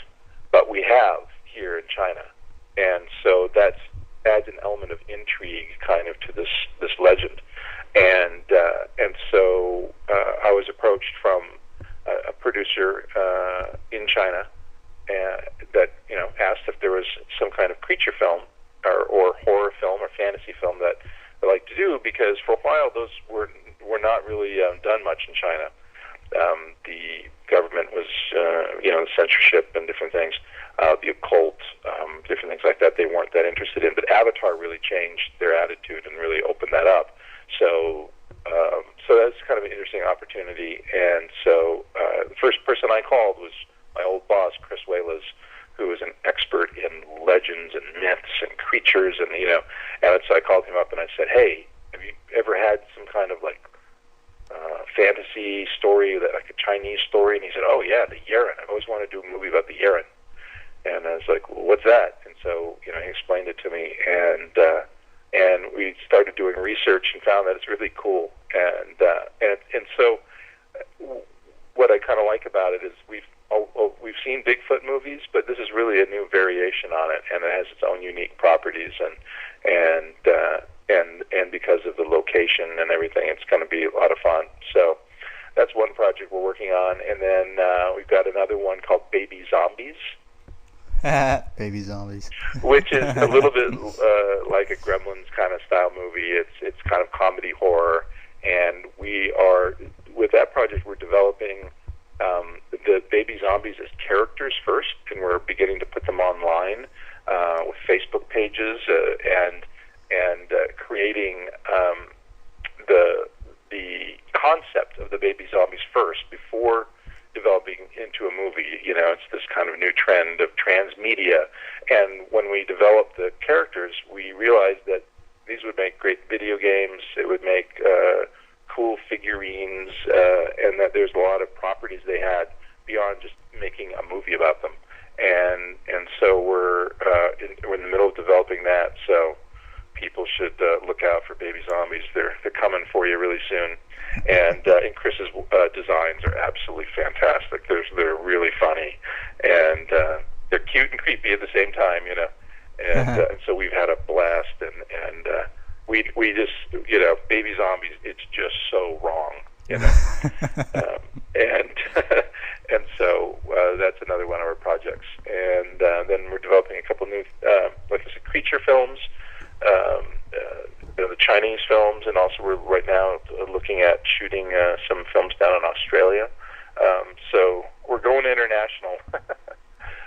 but we have here in China, and so that adds an element of intrigue kind of to this legend. And so I was approached from a producer in China that, you know, asked if there was some kind of creature film or horror film or fantasy film that I like to do, because for a while those were not really done much in China. The government was, you know, censorship and different things, the occult, different things like that they weren't that interested in. But Avatar really changed their attitude and really opened that up. So that's kind of an interesting opportunity. And so the first person I called was my old boss, Chris Whalers, who is an expert in legends and myths and creatures, and you know, and so I called him up and I said, "Hey, have you ever had some kind of like fantasy story, that like a Chinese story?" And he said, "Oh yeah, the Yeren. I've always wanted to do a movie about the Yeren." And I was like, "Well, what's that?" And so, you know, he explained it to me, and we started doing research and found that it's really cool. And so, what I kind of like about it is we've seen Bigfoot movies, but this is really a new variation on it, and it has its own unique properties, and because of the location and everything, it's going to be a lot of fun. So that's one project we're working on, and then we've got another one called Baby Zombies. Baby Zombies. Which is a little bit like a Gremlins kind of style movie. It's kind of comedy horror, and we are, with that project, we're developing the baby zombies as characters first, and we're beginning to put them online with Facebook pages and creating the concept of the baby zombies first before developing into a movie. You know, it's this kind of new trend of transmedia, and when we developed the characters, we realized that these would make great video games. It would make cool figurines, and that there's a lot of properties they had beyond just making a movie about them, and so we're in the middle of developing that. So people should look out for Baby Zombies. They're coming for you really soon. And Chris's designs are absolutely fantastic. They're really funny, and they're cute and creepy at the same time, And so we've had a blast, and we just, Baby Zombies. It's just so wrong, and and so that's another one of our projects. And then we're developing a couple new, like I said, creature films. The Chinese films, and also we're right now looking at shooting some films down in Australia. So we're going international.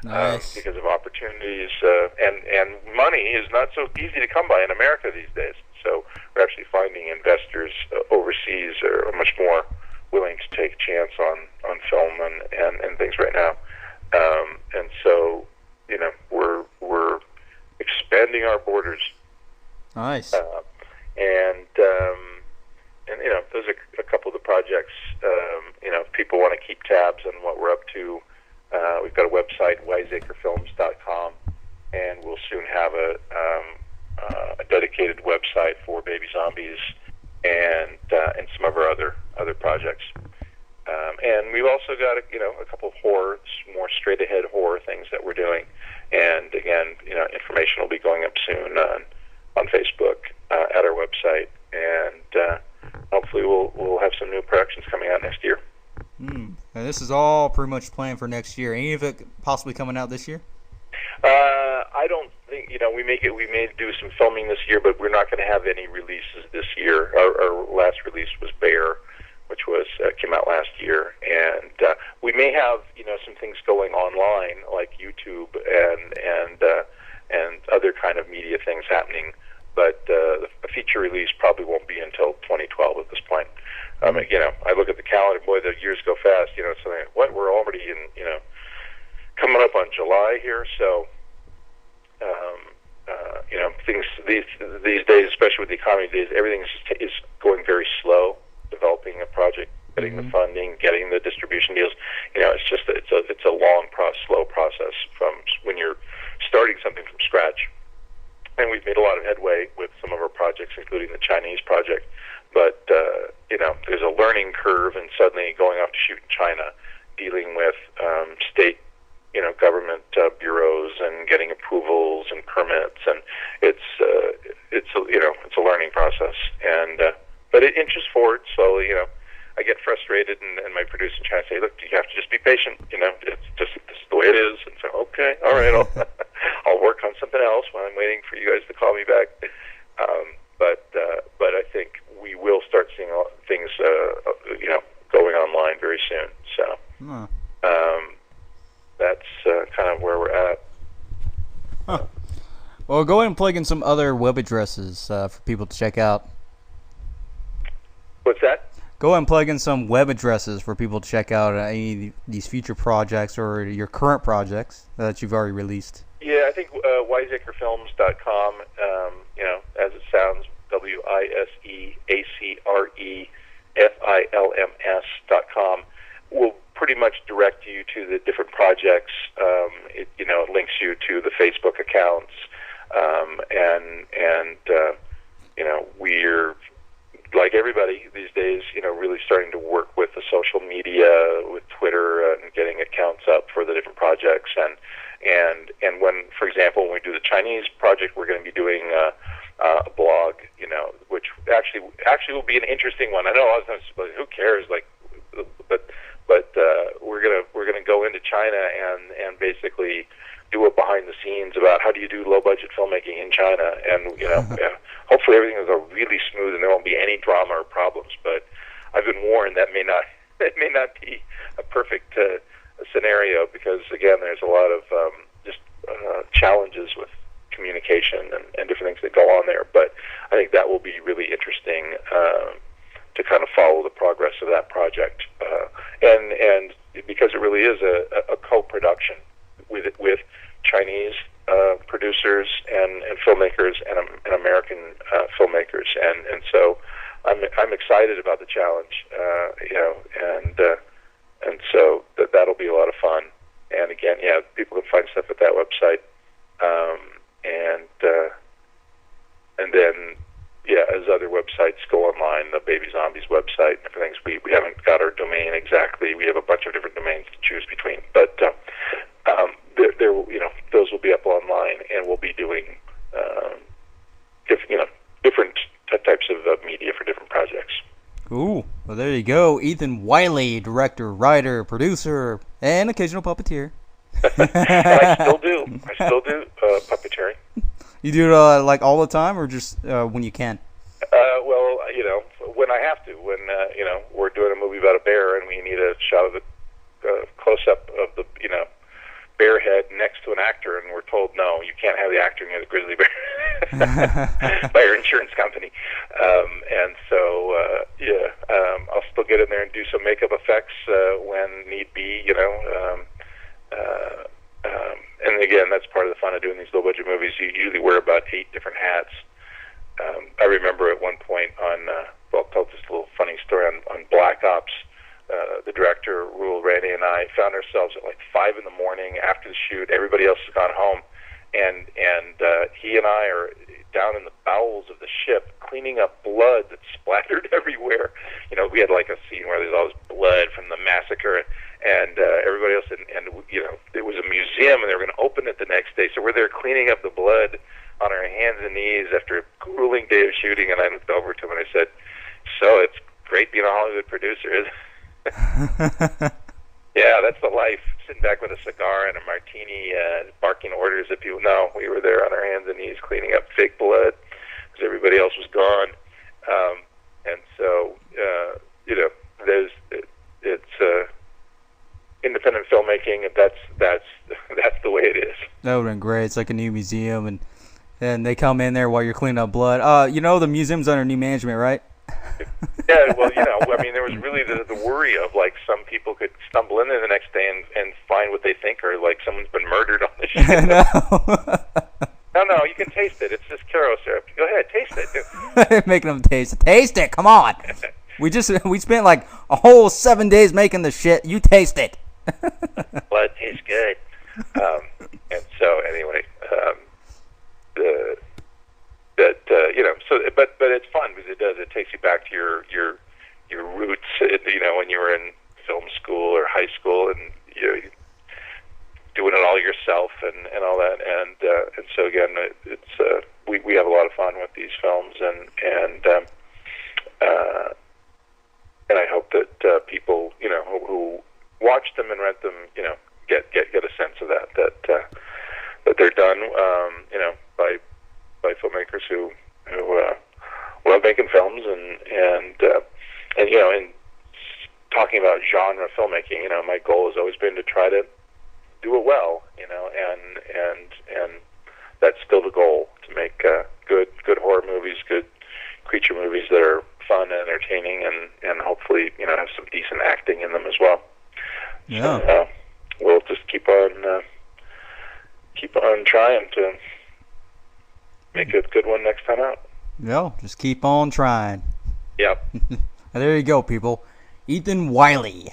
Nice. Because of opportunities, and money is not so easy to come by in America these days. So we're actually finding investors overseas are much more willing to take a chance on film and things right now. And so, we're expanding our borders. Nice. And those are a couple of the projects. If people want to keep tabs on what we're up to, we've got a website, wiseacrefilms.com, and we'll soon have a dedicated website for Baby Zombies and some of our other projects. And we've also got a couple of horror, more straight ahead horror things that we're doing. And again, information will be going up soon on Facebook, at our website, and hopefully we'll have some new productions coming out next year. And this is all pretty much planned for next year. Any of it possibly coming out this year? I don't think, we may do some filming this year, but we're not going to have any releases this year. Our last release was Bear, which came out last year, and we may have some things going online like YouTube and other kind of media things happening, but a feature release probably won't be until 2012 at this point. I look at the calendar, boy, the years go fast. So we're already in coming up on July here, so things these days, especially with the economy days, everything is going very slow. Developing a project, getting the funding, getting the distribution deals. It's a long, slow process from when you're starting something from scratch. And we've made a lot of headway with some of our projects, including the Chinese project. But there's a learning curve, and suddenly going off to shoot in China, dealing with state, government bureaus, and getting approvals and permits, and it's a learning process. And but it inches forward slowly. I get frustrated, and my producer trying to say, "Look, you have to just be patient. It's just this is the way it is." And so, okay, all right, I'll work on something else while I'm waiting for you guys to call me back. But I think we will start seeing things, going online very soon. So that's kind of where we're at. Huh. Well, go ahead and plug in some other web addresses for people to check out. What's that? Go ahead and plug in some web addresses for people to check out any of these future projects or your current projects that you've already released. Yeah, I think wiseacrefilms.com, as it sounds, WISEACREFILMS.com, will pretty much direct you to the different projects. It links you to the Facebook accounts, we're, like everybody these days, really starting to work with the social media, with Twitter, and getting accounts up for the different projects. And when, for example, when we do the Chinese project, we're going to be doing a blog, which actually will be an interesting one. I know a lot of times, who cares? But we're gonna go into China and basically do a behind the scenes about how do you do low budget filmmaking in China, and hopefully everything will go really smooth and there won't be any drama or problems. But I've been warned that may not be a perfect scenario, because again, there's a lot of challenges with communication and different things that go on there. But I think that will be really interesting to kind of follow the progress of that project, and because it really is a co-production with Chinese producers and filmmakers and American filmmakers, and so I'm excited about the challenge, and so that'll be a lot of fun. And again, yeah, people can find stuff at that website. And then, yeah, as other websites go online, the Baby Zombies website and everything, we haven't got our domain exactly. We have a bunch of different domains to choose between. But those will be up online, and we'll be doing different types of media for different projects. Cool. Well, there you go. Ethan Wiley, director, writer, producer, and occasional puppeteer. I still do puppeteering. You do it like all the time, or just when you can? Well, when I have to. When we're doing a movie about a bear, and we need a shot of the close-up of the bear head next to an actor, and we're told, no, you can't have the actor near the grizzly bear by your insurance company. And so, I'll still get in there and do some makeup effects when need be, and again, that's part of the fun of doing these low-budget movies. You usually wear about 8 different hats. I remember at one point I'll tell this little funny story on Black Ops. The director, Rule Randy, and I found ourselves at like 5 in the morning after the shoot. Everybody else has gone home, and he and I are down in the bowels of the ship cleaning up blood that splattered everywhere. We had like a scene where there's all this blood from the massacre, and everybody else, and it was a museum, and they were going to open it the next day. So we're there cleaning up the blood on our hands and knees after a grueling day of shooting. And I looked over to him and I said, "So it's great being a Hollywood producer, isn't it?" Yeah, that's the life. Sitting back with a cigar and a martini, barking orders at people. No, we were there on our hands and knees cleaning up fake blood because everybody else was gone. And so, it's independent filmmaking, and that's the way it is. That would have been great. It's like a new museum, and they come in there while you're cleaning up blood. The museum's under new management, right? Yeah, well, there was really the worry of, like, some people could stumble in there the next day and find what they think are, like, someone's been murdered on the ship. No, you can taste it. It's just Caro syrup. Go ahead, taste it. Making them taste it. Taste it, come on. We spent, like, a whole 7 days making the shit. You taste it. Blood tastes good. And so, anyway, but it's fun because it takes you back to your roots, when you were in film school or high school, and doing it all yourself and all that, and so again, it's we have a lot of fun with these films, and I hope that people who watch them and rent them get a sense of that they're done by filmmakers who love making films, and talking about genre filmmaking, my goal has always been to try to do it well, and that's still the goal, to make good horror movies, good creature movies that are fun and entertaining, and hopefully have some decent acting in them as well. Yeah. So, we'll just keep on trying to make a good one next time out. Yeah, just keep on trying. Yep. There you go, people. Ethan Wiley.